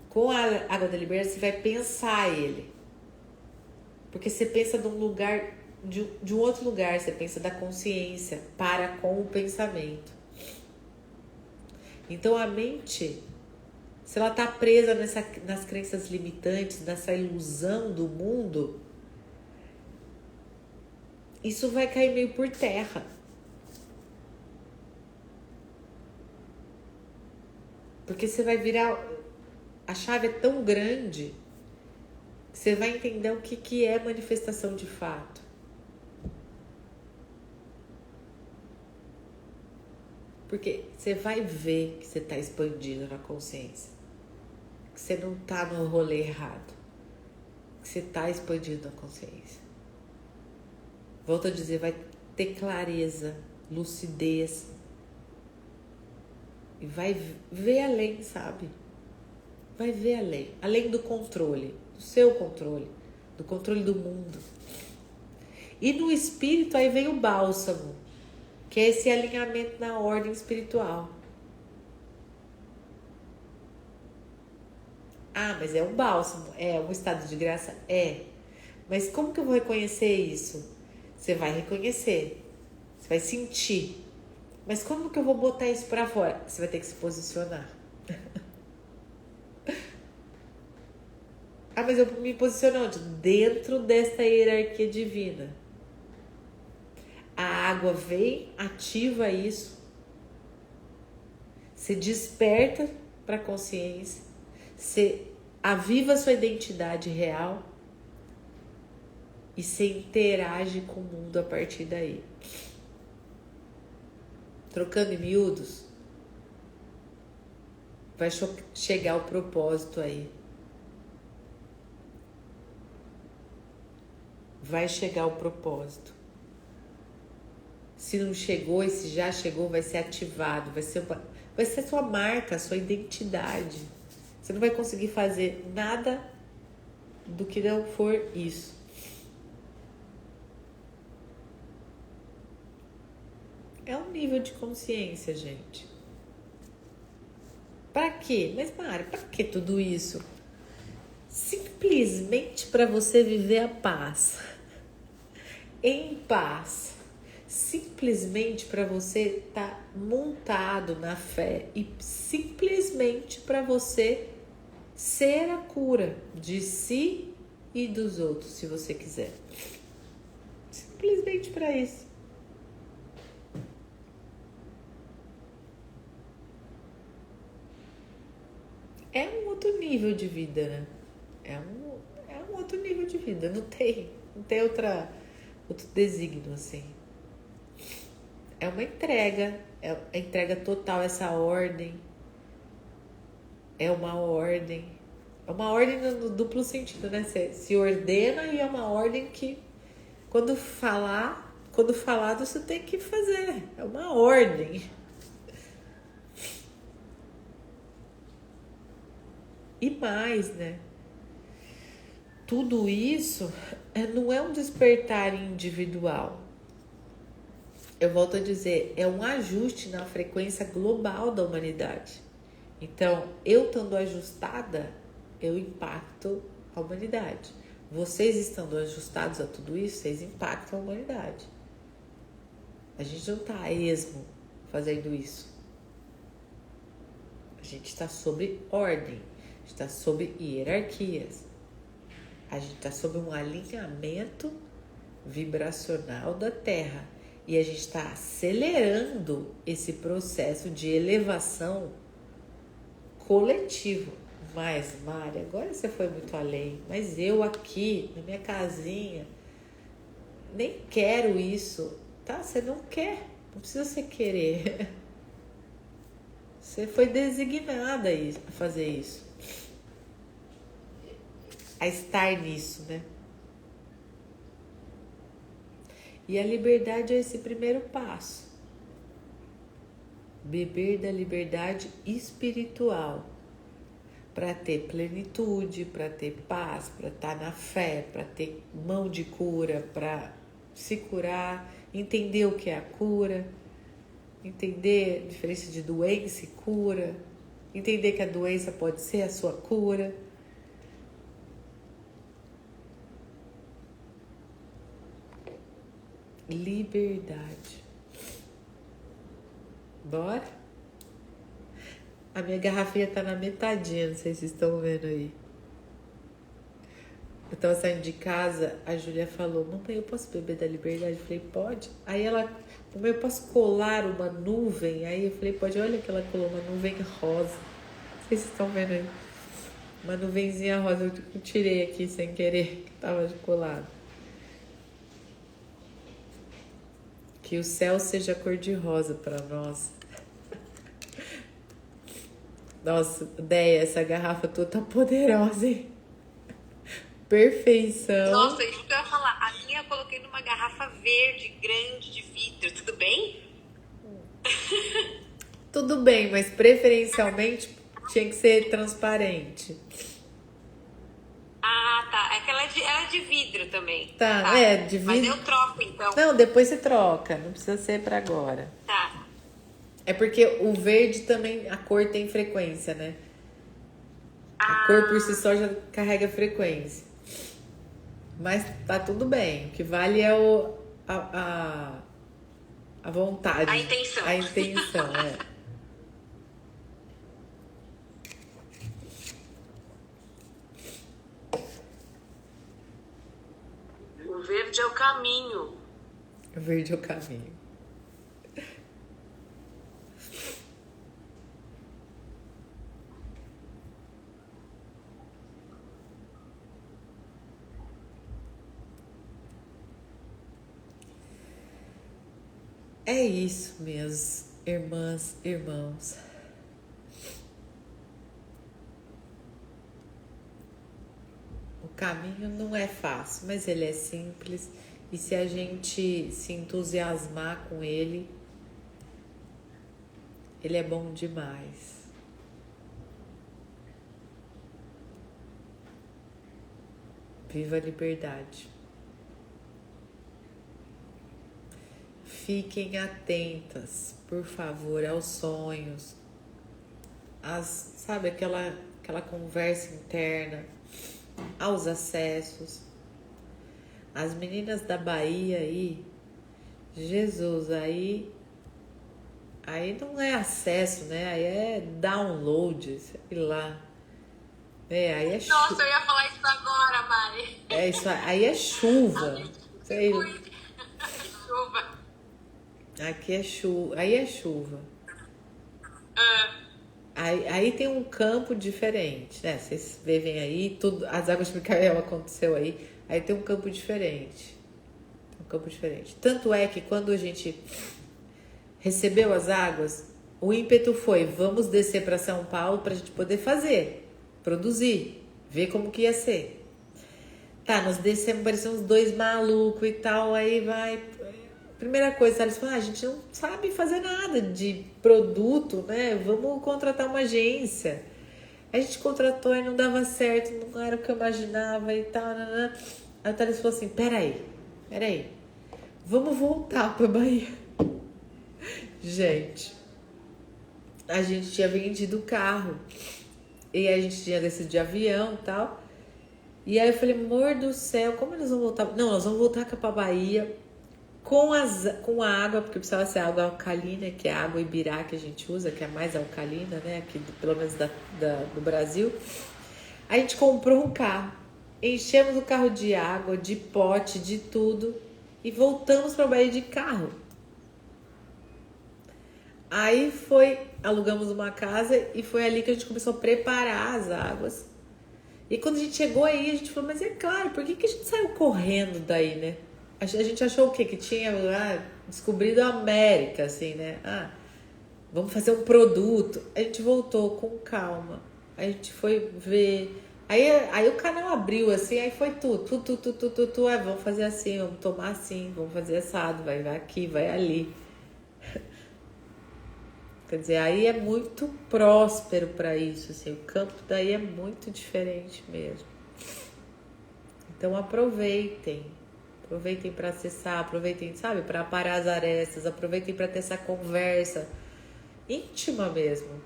Com a água da liberdade, você vai pensar ele. Porque você pensa de um lugar, de um outro lugar, você pensa da consciência para com o pensamento. Então a mente, se ela está presa nas crenças limitantes, nessa ilusão do mundo, isso vai cair meio por terra. Porque você vai virar... A chave é tão grande que você vai entender o que é manifestação de fato. Porque você vai ver que você está expandindo na consciência. Que você não está no rolê errado. Que você está expandindo a consciência. Volto a dizer, vai ter clareza, lucidez. E vai ver além, sabe? Vai ver além do controle, do seu controle, do controle do mundo. E no espírito aí vem o bálsamo, que é esse alinhamento na ordem espiritual. Ah, mas é um bálsamo, é um estado de graça? É. Mas como que eu vou reconhecer isso? Você vai reconhecer, você vai sentir. Mas como que eu vou botar isso pra fora? Você vai ter que se posicionar. Ah, mas eu me posiciono onde? Dentro desta hierarquia divina. A água vem, ativa isso. Você desperta para a consciência. Você aviva a sua identidade real. E você interage com o mundo a partir daí. Trocando em miúdos, vai chegar o propósito aí. Vai chegar o propósito. Se não chegou e se já chegou, vai ser ativado, vai ser a sua marca, a sua identidade. Você não vai conseguir fazer nada do que não for isso. É um nível de consciência, gente. Para quê? Mas, Mari, para que tudo isso? Simplesmente para você viver a paz. Em paz, simplesmente para você estar montado na fé e simplesmente para você ser a cura de si e dos outros, se você quiser. Simplesmente para isso. É um outro nível de vida, né? É um outro nível de vida, não tem outro desígnio, assim. É uma entrega, é a entrega total, essa ordem. É uma ordem no duplo sentido, né? Você se ordena e é uma ordem que, quando falado, você tem que fazer. É uma ordem. E mais, né? Tudo isso não é um despertar individual. Eu volto a dizer, é um ajuste na frequência global da humanidade. Então, eu estando ajustada, eu impacto a humanidade. Vocês estando ajustados a tudo isso, vocês impactam a humanidade. A gente não está a esmo fazendo isso. A gente está sob ordem, a gente está sob hierarquias. A gente está sob um alinhamento vibracional da Terra. E a gente está acelerando esse processo de elevação coletivo. Mas, Mari, agora você foi muito além. Mas eu aqui, na minha casinha, nem quero isso. Tá? Você não quer. Não precisa você querer. Você foi designada a fazer isso. A estar nisso, né? E a liberdade é esse primeiro passo. Beber da liberdade espiritual. Para ter plenitude, para ter paz, para estar na fé, para ter mão de cura, para se curar, entender o que é a cura, entender a diferença de doença e cura, entender que a doença pode ser a sua cura. Liberdade. Bora? A minha garrafinha tá na metadinha, não sei se vocês estão vendo aí. Eu tava saindo de casa, a Júlia falou, mamãe, eu posso beber da liberdade? Eu falei, pode. Aí ela, mamãe, eu posso colar uma nuvem? Aí eu falei, pode. Olha que ela colou uma nuvem rosa. Não sei se vocês estão vendo aí. Uma nuvenzinha rosa, eu tirei aqui sem querer, que tava de colado. Que o céu seja cor de rosa para nós. Nossa, Déia, essa garrafa tua tá poderosa, hein? Perfeição.
Nossa, isso que eu ia falar. A minha eu coloquei numa garrafa verde, grande, de vidro. Tudo bem?
Tudo bem, mas preferencialmente tinha que ser transparente.
Ah, tá. É que ela é de vidro também.
Tá, de vidro.
Mas eu troco, então.
Não, depois você troca. Não precisa ser pra agora.
Tá.
É porque o verde também, a cor tem frequência, né? A cor por si só já carrega frequência. Mas tá tudo bem. O que vale é a vontade.
A intenção.
A intenção,
O verde é o caminho.
O verde é o caminho. É isso, minhas irmãs, irmãos. O caminho não é fácil, mas ele é simples. E se a gente se entusiasmar com ele, ele é bom demais. Viva a liberdade. Fiquem atentas, por favor, aos sonhos, sabe, aquela conversa interna, aos acessos. As meninas da Bahia aí, Jesus, aí não é acesso, né? Aí é download, sei lá. Aí é
Nossa, eu ia falar isso agora, Mari.
isso aí é chuva. Sei lá.
Chuva.
Aqui é chuva, aí é chuva. Aí tem um campo diferente, né? Vocês vivem aí, tudo, as águas de Micael aconteceu aí tem um campo diferente. Tanto é que quando a gente recebeu as águas, o ímpeto foi, vamos descer para São Paulo para a gente poder fazer, produzir, ver como que ia ser. Tá, nós descemos, parecemos dois malucos e tal, aí vai... Primeira coisa, eles falaram, a gente não sabe fazer nada de produto, né? Vamos contratar uma agência. A gente contratou e não dava certo, não era o que eu imaginava e tal. Aí o Thales falou assim, peraí. Vamos voltar pra Bahia. Gente, a gente tinha vendido o carro e a gente tinha descido de avião e tal. E aí eu falei, amor do céu, como eles vão voltar? Não, nós vamos voltar pra Bahia. com a água, porque precisava ser água alcalina, que é a água Ibirá que a gente usa, que é a mais alcalina, né? Aqui, pelo menos do Brasil. A gente comprou um carro, enchemos o carro de água, de pote, de tudo e voltamos para a Bahia de carro. Aí alugamos uma casa e foi ali que a gente começou a preparar as águas. E quando a gente chegou aí, a gente falou, mas é claro, por que a gente saiu correndo daí, né? A gente achou o quê? Que tinha descobrido a América, assim, né? Vamos fazer um produto. A gente voltou com calma. A gente foi ver. Aí o canal abriu, assim, aí foi tudo. Vamos fazer assim, vamos tomar assim, vamos fazer assado, vai aqui, vai ali. Quer dizer, aí é muito próspero para isso, assim, o campo daí é muito diferente mesmo. Então aproveitem para acessar, aproveitem, sabe, para aparar as arestas, aproveitem para ter essa conversa íntima mesmo.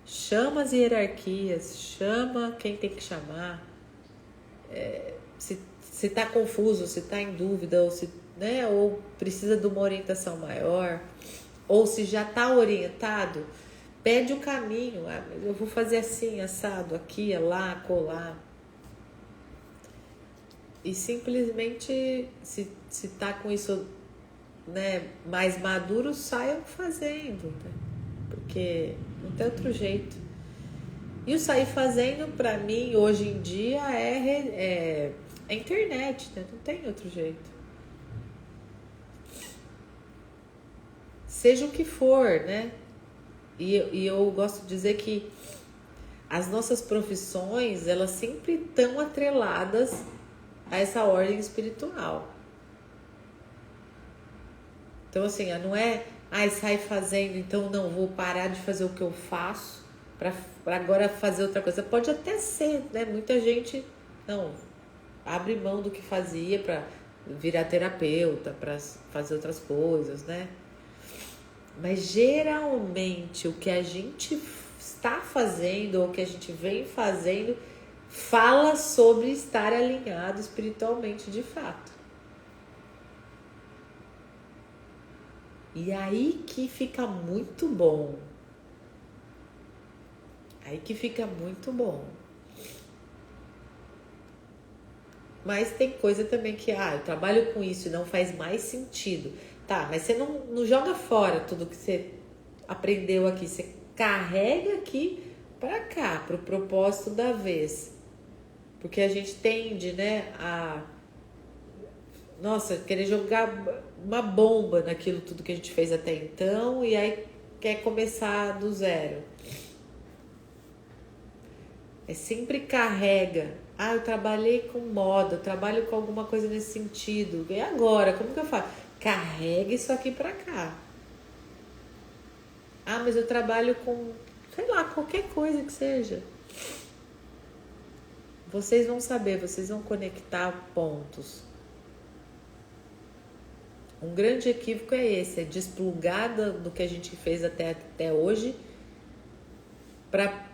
Chama as hierarquias, chama quem tem que chamar. Se tá confuso, se tá em dúvida, ou se, né, ou precisa de uma orientação maior, ou se já tá orientado, pede o caminho. Eu vou fazer assim, assado, aqui, lá, colar. E simplesmente, se tá com isso, né, mais maduro, saiam fazendo, né? Porque não tem outro jeito. E o sair fazendo, para mim, hoje em dia, é internet, né? Não tem outro jeito. Seja o que for, né? E eu gosto de dizer que as nossas profissões, elas sempre estão atreladas a essa ordem espiritual. Então, assim, não é, sai fazendo, então não, vou parar de fazer o que eu faço para agora fazer outra coisa. Pode até ser, né? Muita gente, não, abre mão do que fazia para virar terapeuta, para fazer outras coisas, né? Mas geralmente o que a gente está fazendo ou que a gente vem fazendo fala sobre estar alinhado espiritualmente de fato. E aí que fica muito bom. Aí que fica muito bom. Mas tem coisa também que, eu trabalho com isso e não faz mais sentido. Tá, mas você não joga fora tudo que você aprendeu aqui. Você carrega aqui para cá, para o propósito da vez. Porque a gente tende, né, querer jogar uma bomba naquilo tudo que a gente fez até então e aí quer começar do zero. Sempre carrega. Eu trabalhei com moda, eu trabalho com alguma coisa nesse sentido. E agora, como que eu faço? Carrega isso aqui pra cá. Mas eu trabalho com, sei lá, qualquer coisa que seja. Vocês vão saber, vocês vão conectar pontos. Um grande equívoco é esse, é desplugar do que a gente fez até hoje para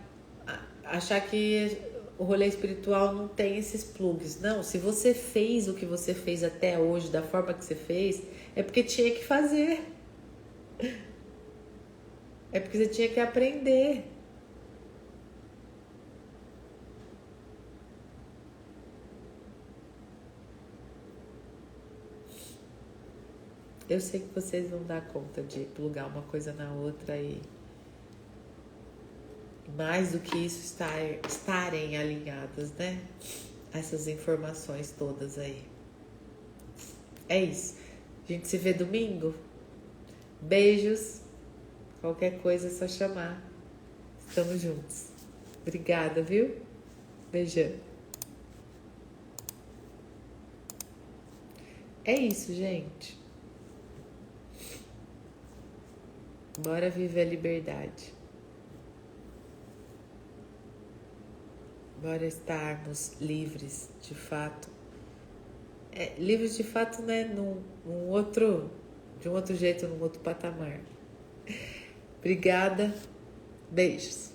achar que o rolê espiritual não tem esses plugs. Não, se você fez o que você fez até hoje, da forma que você fez, é porque tinha que fazer. É porque você tinha que aprender. Eu sei que vocês vão dar conta de plugar uma coisa na outra e mais do que isso estarem alinhadas, né? Essas informações todas aí. É isso. A gente se vê domingo. Beijos. Qualquer coisa é só chamar. Estamos juntos. Obrigada, viu? Beijão. É isso, gente. Bora viver a liberdade. Bora estarmos livres de fato. Livres de fato, né? De um outro jeito, num outro patamar. Obrigada. Beijos.